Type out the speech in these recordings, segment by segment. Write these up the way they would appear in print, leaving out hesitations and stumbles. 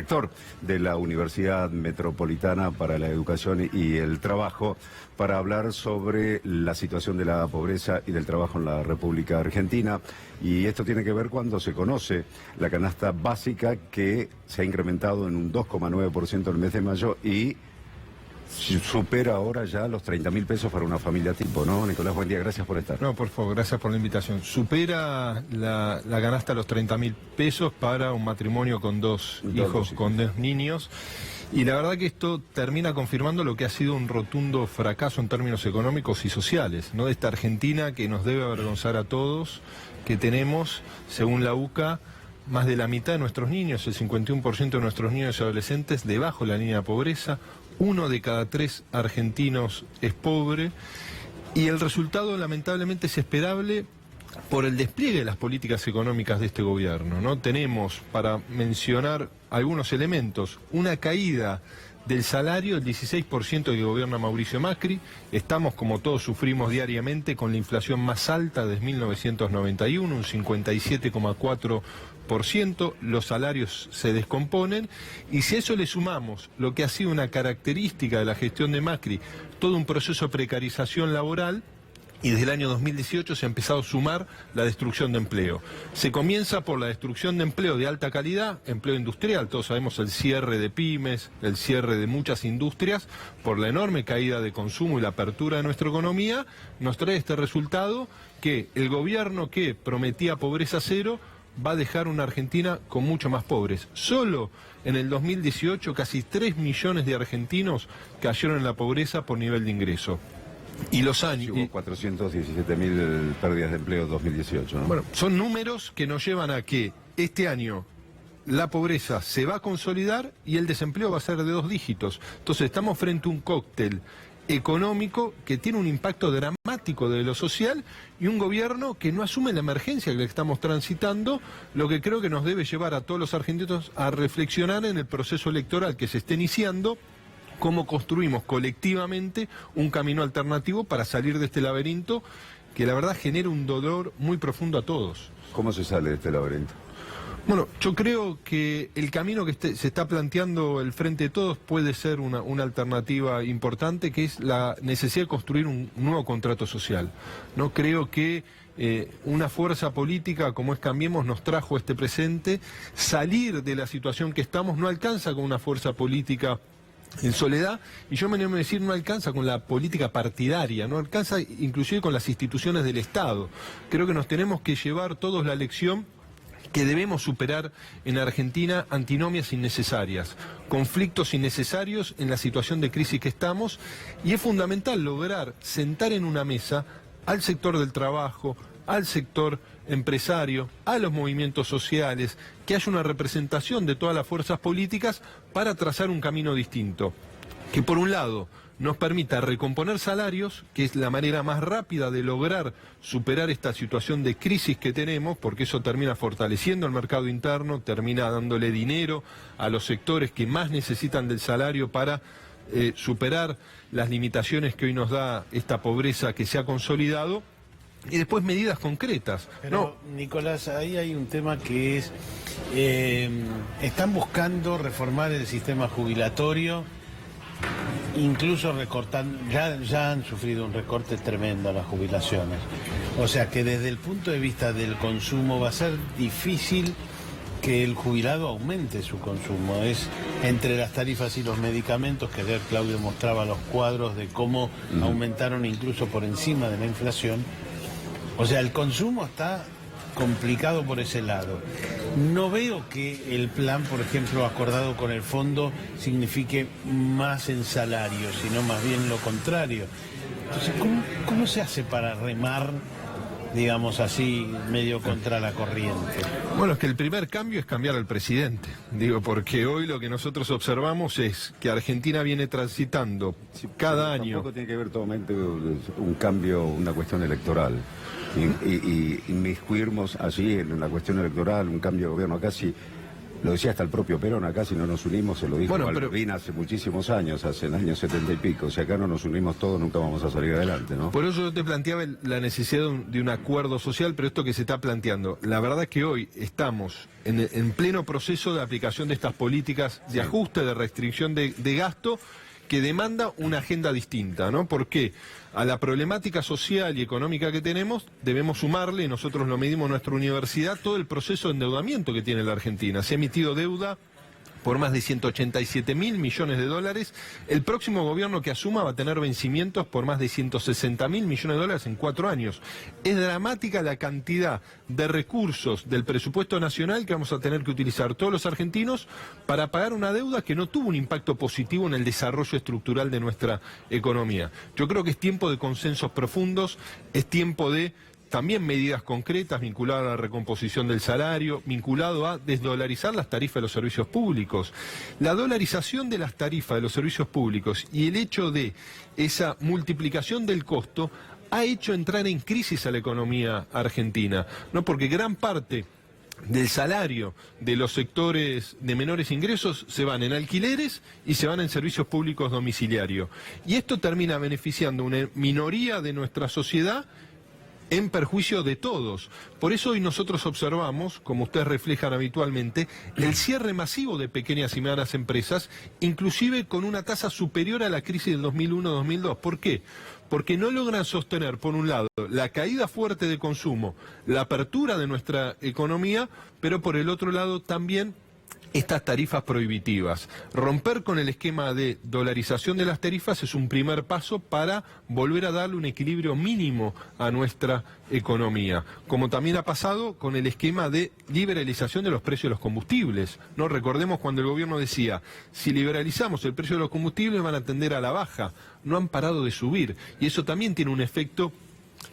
rector de la Universidad Metropolitana para la Educación y el Trabajo, para hablar sobre la situación de la pobreza y del trabajo en la República Argentina. Y esto tiene que ver cuando se conoce la canasta básica, que se ha incrementado en un 2,9% en el mes de mayo y supera ahora ya los 30.000 pesos para una familia tipo, ¿no? Nicolás, buen día, gracias por estar. No, por favor, gracias por la invitación. Supera la canasta los 30.000 pesos para un matrimonio con dos hijos, con dos niños. Y la verdad que esto termina confirmando lo que ha sido un rotundo fracaso en términos económicos y sociales, ¿no? De esta Argentina que nos debe avergonzar a todos, que tenemos, según la UCA, más de la mitad de nuestros niños, el 51% de nuestros niños y adolescentes, debajo de la línea de pobreza. 1 de cada 3 argentinos es pobre, y el resultado lamentablemente es esperable por el despliegue de las políticas económicas de este gobierno, ¿no? Tenemos, para mencionar algunos elementos, una caída del salario del 16% que gobierna Mauricio Macri. Estamos, como todos sufrimos diariamente, con la inflación más alta desde 1991, un 57,4%, los salarios se descomponen, y si a eso le sumamos lo que ha sido una característica de la gestión de Macri, todo un proceso de precarización laboral, y desde el año 2018 se ha empezado a sumar la destrucción de empleo. Se comienza por la destrucción de empleo de alta calidad, empleo industrial, todos sabemos el cierre de pymes, el cierre de muchas industrias, por la enorme caída de consumo y la apertura de nuestra economía, nos trae este resultado, que el gobierno que prometía pobreza cero va a dejar una Argentina con mucho más pobres. Solo en el 2018 casi 3 millones de argentinos cayeron en la pobreza por nivel de ingreso. Y los años... Hubo 417.000 pérdidas de empleo en 2018, ¿no? Bueno, son números que nos llevan a que este año la pobreza se va a consolidar y el desempleo va a ser de 2 dígitos. Entonces estamos frente a un cóctel económico que tiene un impacto dramático de lo social, y un gobierno que no asume la emergencia que le estamos transitando, lo que creo que nos debe llevar a todos los argentinos a reflexionar en el proceso electoral que se está iniciando, cómo construimos colectivamente un camino alternativo para salir de este laberinto que la verdad genera un dolor muy profundo a todos. ¿Cómo se sale de este laberinto? Bueno, yo creo que el camino que se está planteando el Frente de Todos puede ser una alternativa importante, que es la necesidad de construir un nuevo contrato social. No creo que una fuerza política como es Cambiemos nos trajo a este presente. Salir de la situación que estamos no alcanza con una fuerza política en soledad, y yo me animo a decir, no alcanza con la política partidaria, no alcanza inclusive con las instituciones del Estado. Creo que nos tenemos que llevar todos la lección que debemos superar en Argentina: antinomias innecesarias, conflictos innecesarios en la situación de crisis que estamos, y es fundamental lograr sentar en una mesa al sector del trabajo, al sector empresario, a los movimientos sociales, que haya una representación de todas las fuerzas políticas para trazar un camino distinto, que por un lado nos permita recomponer salarios, que es la manera más rápida de lograr superar esta situación de crisis que tenemos, porque eso termina fortaleciendo el mercado interno, termina dándole dinero a los sectores que más necesitan del salario para superar las limitaciones que hoy nos da esta pobreza que se ha consolidado. Y después medidas concretas. Pero, no, Nicolás, ahí hay un tema que es, están buscando reformar el sistema jubilatorio, incluso recortando, ya han sufrido un recorte tremendo a las jubilaciones. O sea que desde el punto de vista del consumo va a ser difícil que el jubilado aumente su consumo. Es entre las tarifas y los medicamentos, que ayer Claudio mostraba los cuadros de cómo aumentaron incluso por encima de la inflación. O sea, el consumo está complicado por ese lado. No veo que el plan, por ejemplo, acordado con el fondo, signifique más en salario, sino más bien lo contrario. Entonces, ¿cómo se hace para remar, digamos así, medio contra la corriente? Bueno, es que el primer cambio es cambiar al presidente. Digo, porque hoy lo que nosotros observamos es que Argentina viene transitando cada año... Tampoco tiene que ver totalmente un cambio, una cuestión electoral. Y inmiscuirnos allí en la cuestión electoral, un cambio de gobierno. Acá si Lo decía hasta el propio Perón acá, si no nos unimos, se lo dijo Malvin hace muchísimos años, hace el año 70 y pico. Si acá no nos unimos todos, nunca vamos a salir adelante, ¿no? Por eso yo te planteaba la necesidad de un acuerdo social, pero esto que se está planteando, la verdad es que hoy estamos en pleno proceso de aplicación de estas políticas de ajuste, de restricción de gasto, que demanda una agenda distinta, ¿no? Porque a la problemática social y económica que tenemos debemos sumarle, y nosotros lo medimos en nuestra universidad, todo el proceso de endeudamiento que tiene la Argentina. Se ha emitido deuda por más de 187.000 millones de dólares. El próximo gobierno que asuma va a tener vencimientos por más de 160.000 millones de dólares en 4 años. Es dramática la cantidad de recursos del presupuesto nacional que vamos a tener que utilizar todos los argentinos para pagar una deuda que no tuvo un impacto positivo en el desarrollo estructural de nuestra economía. Yo creo que es tiempo de consensos profundos, es tiempo de también medidas concretas vinculadas a la recomposición del salario, vinculado a desdolarizar las tarifas de los servicios públicos. La dolarización de las tarifas de los servicios públicos y el hecho de esa multiplicación del costo ha hecho entrar en crisis a la economía argentina, ¿no? Porque gran parte del salario de los sectores de menores ingresos se van en alquileres y se van en servicios públicos domiciliarios. Y esto termina beneficiando a una minoría de nuestra sociedad en perjuicio de todos. Por eso hoy nosotros observamos, como ustedes reflejan habitualmente, el cierre masivo de pequeñas y medianas empresas, inclusive con una tasa superior a la crisis del 2001-2002. ¿Por qué? Porque no logran sostener, por un lado, la caída fuerte de consumo, la apertura de nuestra economía, pero por el otro lado también estas tarifas prohibitivas. Romper con el esquema de dolarización de las tarifas es un primer paso para volver a darle un equilibrio mínimo a nuestra economía, como también ha pasado con el esquema de liberalización de los precios de los combustibles, ¿no? Recordemos cuando el gobierno decía, si liberalizamos el precio de los combustibles van a tender a la baja, no han parado de subir, y eso también tiene un efecto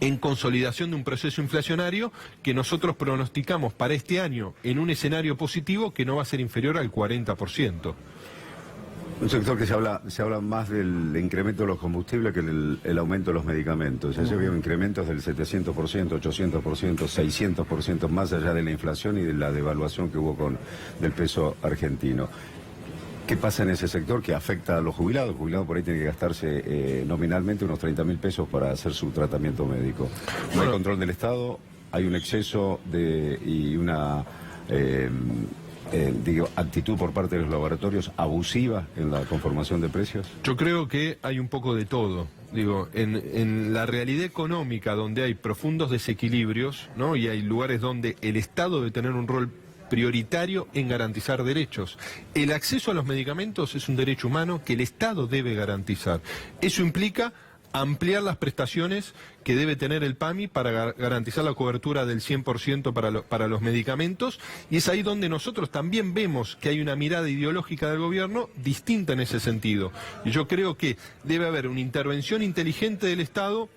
en consolidación de un proceso inflacionario que nosotros pronosticamos para este año en un escenario positivo que no va a ser inferior al 40%. Un sector que se habla más del incremento de los combustibles que el aumento de los medicamentos. Ya se vio incrementos del 700%, 800%, 600% más allá de la inflación y de la devaluación que hubo del peso argentino. ¿Qué pasa en ese sector que afecta a los jubilados? El jubilado por ahí tiene que gastarse nominalmente unos 30.000 pesos para hacer su tratamiento médico. No hay control del Estado, hay un exceso y una actitud por parte de los laboratorios abusiva en la conformación de precios. Yo creo que hay un poco de todo. Digo, en la realidad económica donde hay profundos desequilibrios, ¿no? Y hay lugares donde el Estado debe tener un rol prioritario en garantizar derechos. El acceso a los medicamentos es un derecho humano que el Estado debe garantizar. Eso implica ampliar las prestaciones que debe tener el PAMI para garantizar la cobertura del 100% para los medicamentos, y es ahí donde nosotros también vemos que hay una mirada ideológica del gobierno distinta en ese sentido. Y yo creo que debe haber una intervención inteligente del Estado,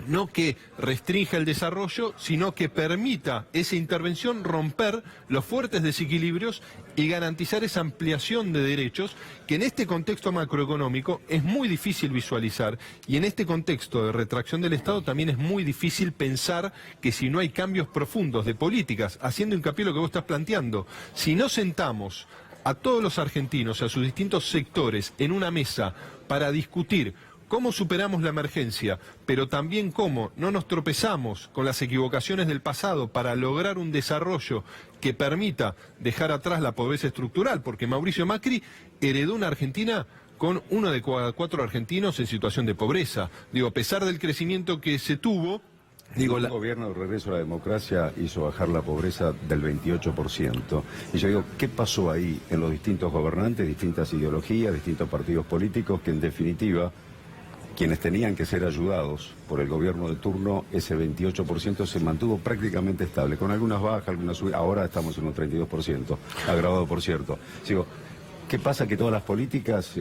no que restrinja el desarrollo, sino que permita esa intervención romper los fuertes desequilibrios y garantizar esa ampliación de derechos que en este contexto macroeconómico es muy difícil visualizar, y en este contexto de retracción del Estado también es muy difícil pensar que si no hay cambios profundos de políticas, haciendo hincapié en lo que vos estás planteando, si no sentamos a todos los argentinos, a sus distintos sectores, en una mesa para discutir cómo superamos la emergencia, pero también cómo no nos tropezamos con las equivocaciones del pasado para lograr un desarrollo que permita dejar atrás la pobreza estructural, porque Mauricio Macri heredó una Argentina con 1 de cada 4 argentinos en situación de pobreza. Digo, a pesar del crecimiento que se tuvo, el gobierno de regreso a la democracia hizo bajar la pobreza del 28%. Y yo digo, ¿qué pasó ahí en los distintos gobernantes, distintas ideologías, distintos partidos políticos, que en definitiva quienes tenían que ser ayudados por el gobierno de turno, ese 28% se mantuvo prácticamente estable, con algunas bajas, algunas subidas, ahora estamos en un 32%, agravado por cierto. Digo, ¿qué pasa? Que todas las políticas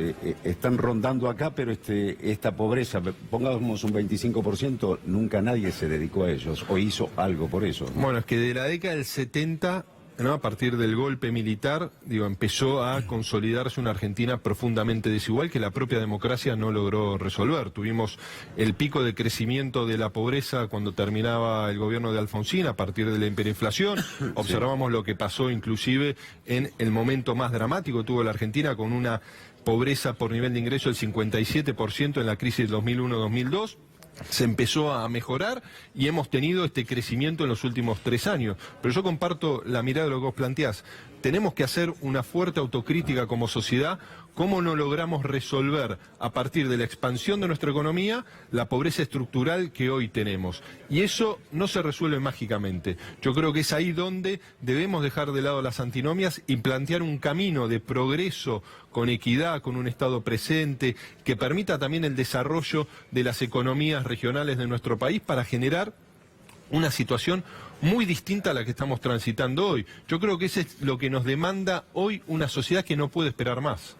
están rondando acá, pero esta pobreza, pongamos un 25%, nunca nadie se dedicó a ellos o hizo algo por eso, ¿no? Bueno, es que de la década del 70 ¿no? A partir del golpe militar, empezó a consolidarse una Argentina profundamente desigual que la propia democracia no logró resolver. Tuvimos el pico de crecimiento de la pobreza cuando terminaba el gobierno de Alfonsín, a partir de la hiperinflación. Observamos lo que pasó inclusive en el momento más dramático que tuvo la Argentina, con una pobreza por nivel de ingreso del 57% en la crisis del 2001-2002. Se empezó a mejorar y hemos tenido este crecimiento en los últimos 3 años. Pero yo comparto la mirada de lo que vos planteás. Tenemos que hacer una fuerte autocrítica como sociedad, cómo no logramos resolver a partir de la expansión de nuestra economía la pobreza estructural que hoy tenemos. Y eso no se resuelve mágicamente. Yo creo que es ahí donde debemos dejar de lado las antinomias y plantear un camino de progreso con equidad, con un Estado presente, que permita también el desarrollo de las economías regionales de nuestro país para generar una situación muy distinta a la que estamos transitando hoy. Yo creo que eso es lo que nos demanda hoy una sociedad que no puede esperar más.